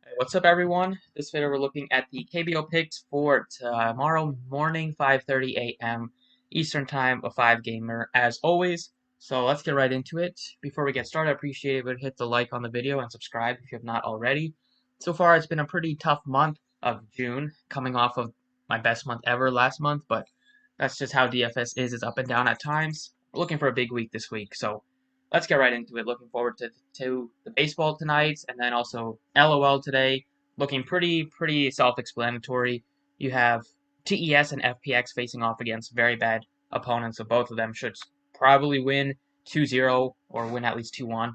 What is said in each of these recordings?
Hey, what's up, everyone? This video we're looking at the KBO picks for tomorrow morning, 5:30 a.m. Eastern Time, a 5-gamer, as always. So let's get right into it. Before we get started, I appreciate it if you hit the like on the video and subscribe if you have not already. So far, it's been a pretty tough month of June, coming off of my best month ever last month, but that's just how DFS is. It's up and down at times. We're looking for a big week this week, so let's get right into it. Looking forward to the baseball tonight, and then also LOL today. Looking pretty self-explanatory. You have TES and FPX facing off against very bad opponents, so both of them should probably win 2-0 or win at least 2-1.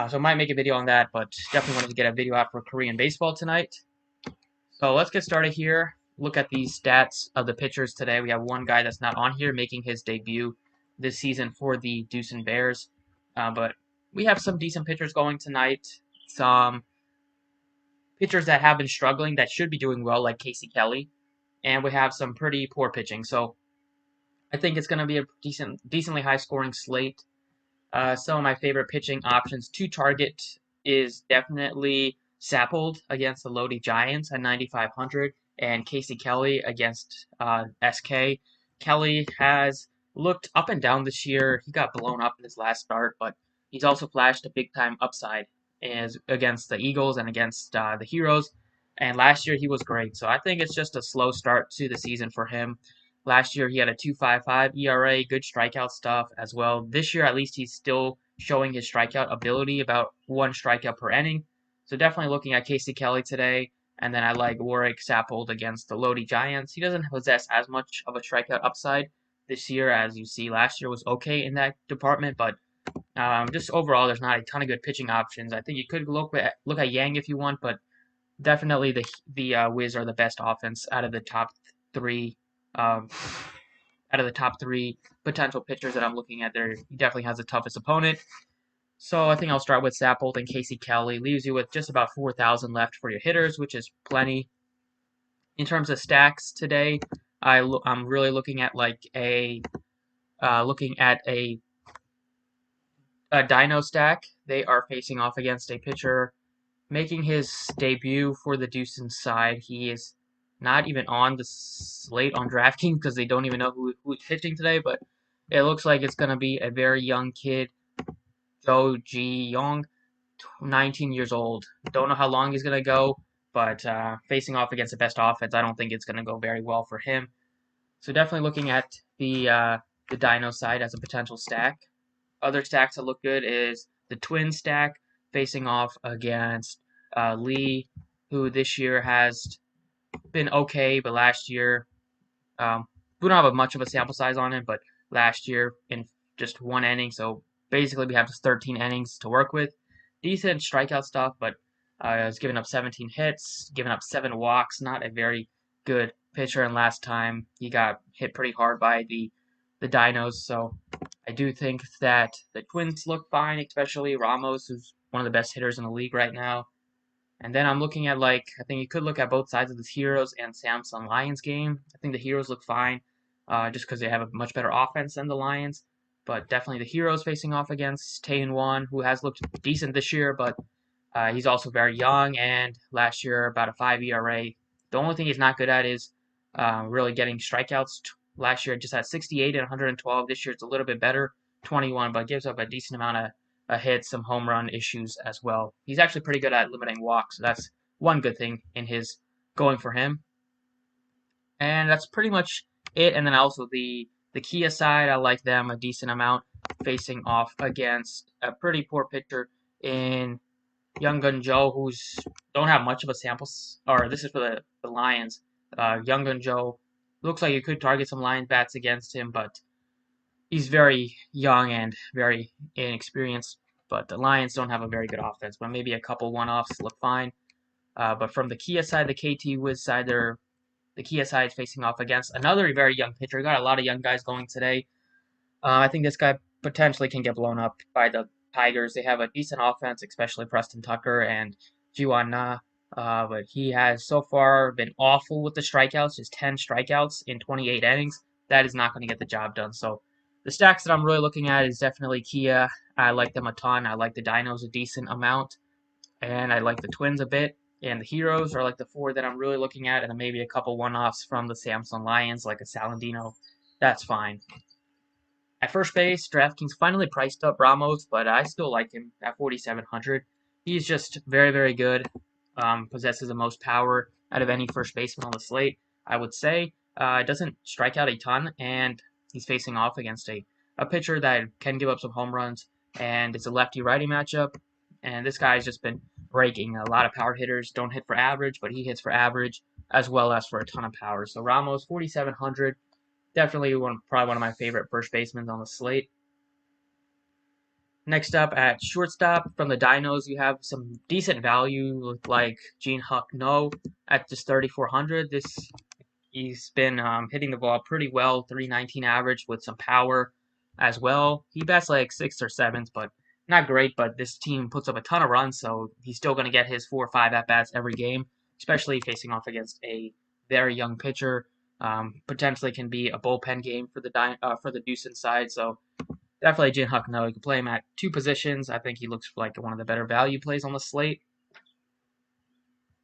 So I might make a video on that, but definitely wanted to get a video out for Korean baseball tonight. So let's get started here. Look at these stats of the pitchers today. We have one guy that's not on here making his debut this season for the Deucin Bears. But we have some decent pitchers going tonight. Some pitchers that have been struggling that should be doing well, like Casey Kelly. And we have some pretty poor pitching. So I think it's going to be a decently high-scoring slate. Some of my favorite pitching options to target is definitely Sappold against the Lodi Giants at 9,500 and Casey Kelly against SK. Kelly has looked up and down this year. He got blown up in his last start, but he's also flashed a big-time upside as against the Eagles and against the Heroes. And last year he was great. So I think it's just a slow start to the season for him. Last year he had a 2.55 ERA, good strikeout stuff as well. This year at least he's still showing his strikeout ability, about one strikeout per inning. So definitely looking at Casey Kelly today. And then I like Warwick Sappold against the Lodi Giants. He doesn't possess as much of a strikeout upside this year as you see. Last year was okay in that department, but just overall there's not a ton of good pitching options. I think you could look at Yang if you want, but definitely the Wiz are the best offense out of the top three. Um, Out of the top three potential pitchers that I'm looking at there, he definitely has the toughest opponent. So I think I'll start with Sappold and Casey Kelly. Leaves you with just about 4,000 left for your hitters, which is plenty. In terms of stacks today, I'm really looking at a Dino stack. They are facing off against a pitcher making his debut for the Deucin side. He is not even on the slate on Draftkings because they don't even know who's pitching today, but it looks like it's going to be a very young kid, Jo Ji Young, 19 years old. Don't know how long he's going to go, but facing off against the best offense, I don't think it's going to go very well for him. So definitely looking at the Dino side as a potential stack. Other stacks that look good is the Twin stack facing off against Lee, who this year has been okay, but last year we don't have much of a sample size on him. But last year in just one inning, so basically we have just 13 innings to work with. Decent strikeout stuff, but has given up 17 hits, given up 7 walks. Not a very good pitcher. And last time he got hit pretty hard by the Dinos. So I do think that the Twins look fine, especially Ramos, who's one of the best hitters in the league right now. And then I'm looking at I think you could look at both sides of this Heroes and Samsung Lions game. I think the Heroes look fine, just because they have a much better offense than the Lions. But definitely the Heroes facing off against Tae-In-Won, who has looked decent this year, but he's also very young, and last year about a 5 ERA. The only thing he's not good at is really getting strikeouts. Last year just had 68 and 112. This year it's a little bit better, 21, but gives up a decent amount of hits, some home run issues as well. He's actually pretty good at limiting walks, so that's one good thing in his going for him. And that's pretty much it. And then also the Kia side, I like them a decent amount, facing off against a pretty poor pitcher in Young Gun Joe, who's don't have much of a sample. Or this is for the Lions. Young Gun Joe looks like you could target some Lions bats against him, but he's very young and very inexperienced. But the Lions don't have a very good offense, but maybe a couple one-offs look fine. But from the Kia side, the KT Wiz side, the Kia side is facing off against another very young pitcher. Got a lot of young guys going today. I think this guy potentially can get blown up by the Tigers. They have a decent offense, especially Preston Tucker and Jiwan Na. But he has so far been awful with the strikeouts, just 10 strikeouts in 28 innings. That is not going to get the job done. So the stacks that I'm really looking at is definitely Kia. I like them a ton. I like the Dinos a decent amount. and I like the Twins a bit. And the Heroes are like the four that I'm really looking at, and then maybe a couple one-offs from the Samsung Lions, like a Salandino. That's fine. At first base, DraftKings finally priced up Ramos, but I still like him at 4,700. He's just very, very good. Possesses the most power out of any first baseman on the slate, I would say. Doesn't strike out a ton, and he's facing off against a pitcher that can give up some home runs, and it's a lefty-righty matchup. And this guy's just been breaking. A lot of power hitters don't hit for average, but he hits for average as well as for a ton of power. So Ramos, 4,700. Definitely probably one of my favorite first basemen on the slate. Next up at shortstop from the Dinos, you have some decent value like Jin Huck No at just 3,400. He's been hitting the ball pretty well, 319 average with some power as well. He bats like sixth or seventh, but not great. But this team puts up a ton of runs, so he's still going to get his 4 or 5 at bats every game, especially facing off against a very young pitcher. Potentially can be a bullpen game for the Deuce side. So definitely Jin Huck No. You can play him at two positions. I think he looks like one of the better value plays on the slate.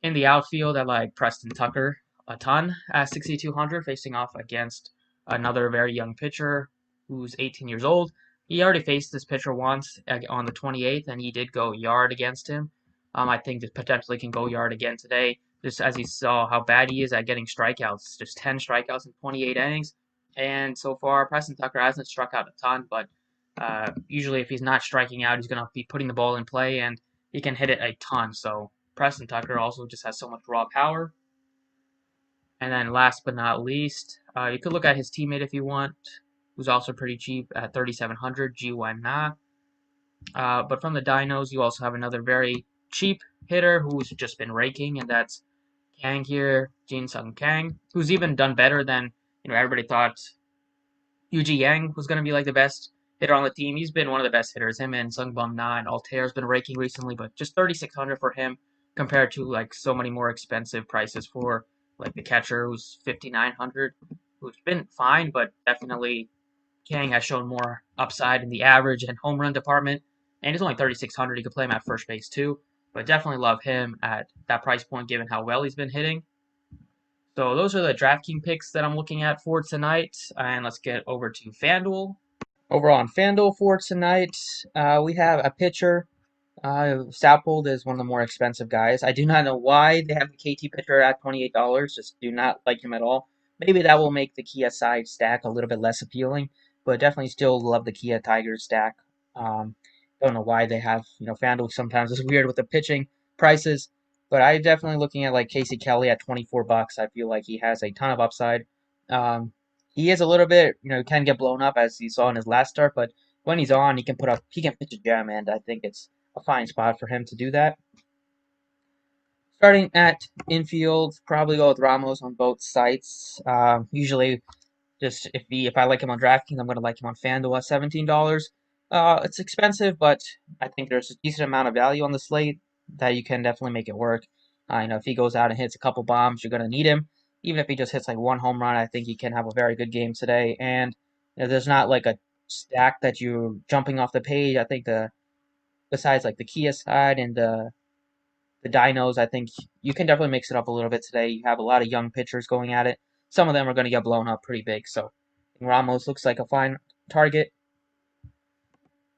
In the outfield, I like Preston Tucker a ton at 6,200, facing off against another very young pitcher who's 18 years old. He already faced this pitcher once on the 28th, and he did go yard against him. I think that potentially can go yard again today, just as he saw how bad he is at getting strikeouts. Just 10 strikeouts in 28 innings. And so far, Preston Tucker hasn't struck out a ton, but usually if he's not striking out, he's going to be putting the ball in play, and he can hit it a ton. So Preston Tucker also just has so much raw power. And then last but not least, you could look at his teammate if you want, who's also pretty cheap at 3,700, Ji-Wan Na. But from the Dinos, you also have another very cheap hitter who's just been raking, and that's Kang here, Jin-Sung Kang, who's even done better than everybody thought Yuji Yang was going to be like the best hitter on the team. He's been one of the best hitters. Him and Sung Bum Na and Altair's been raking recently, but just 3,600 for him compared to like so many more expensive prices for like the catcher who's 5,900, who's been fine, but definitely Kang has shown more upside in the average and home run department. And he's only 3,600. You could play him at first base too, but definitely love him at that price point given how well he's been hitting. So those are the DraftKings picks that I'm looking at for tonight. And let's get over to Fanduel. Over on Fanduel for tonight, we have a pitcher. Saupold is one of the more expensive guys. I do not know why they have the KT pitcher at $28. Just do not like him at all. Maybe that will make the Kia side stack a little bit less appealing, but definitely still love the Kia Tigers stack. Um, don't know why they have, FanDuel sometimes is weird with the pitching prices, but I definitely looking at like Casey Kelly at $24. I feel like he has a ton of upside. He is a little bit, can get blown up as you saw in his last start, but when he's on, he can pitch a gem, and I think it's a fine spot for him to do that. Starting at infield, probably go with Ramos on both sites. Usually, just if I like him on DraftKings, I'm going to like him on FanDuel at $17. It's expensive, but I think there's a decent amount of value on the slate that you can definitely make it work. If he goes out and hits a couple bombs, you're going to need him. Even if he just hits like one home run, I think he can have a very good game today. And there's not like a stack that you're jumping off the page. I think besides like the Kia side and the Dinos, I think you can definitely mix it up a little bit today. You have a lot of young pitchers going at it. Some of them are going to get blown up pretty big. So Ramos looks like a fine target.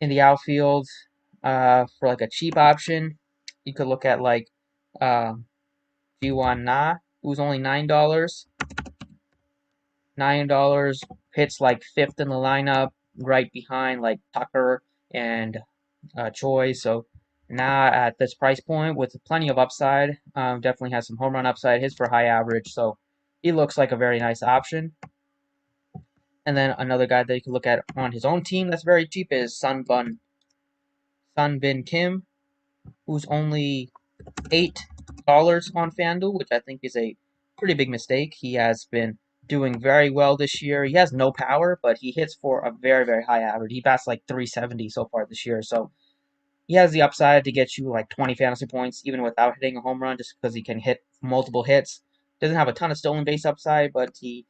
In the outfield, for like a cheap option, you could look at like Ji-Wan Na, who's only $9. $9 hits like fifth in the lineup, right behind like Tucker and Choi. So now at this price point with plenty of upside, definitely has some home run upside, hits for high average, so he looks like a very nice option. And then another guy that you can look at on his own team that's very cheap is Sun Bin Kim, who's only $8 on FanDuel, which I think is a pretty big mistake. He has been doing very well this year. He has no power, but he hits for a very, very high average. He bats like 370 so far this year, so he has the upside to get you like 20 fantasy points even without hitting a home run just because he can hit multiple hits. Doesn't have a ton of stolen base upside, but he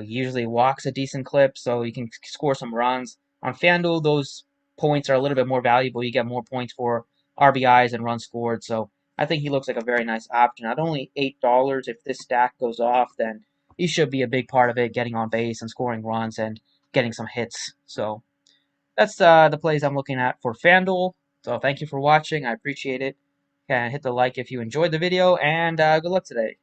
usually walks a decent clip, so you can score some runs. On FanDuel, those points are a little bit more valuable. You get more points for RBIs and runs scored. So I think he looks like a very nice option. At only $8, if this stack goes off, then he should be a big part of it, getting on base and scoring runs and getting some hits. So that's the plays I'm looking at for Fanduel. So thank you for watching. I appreciate it. And hit the like if you enjoyed the video, and good luck today.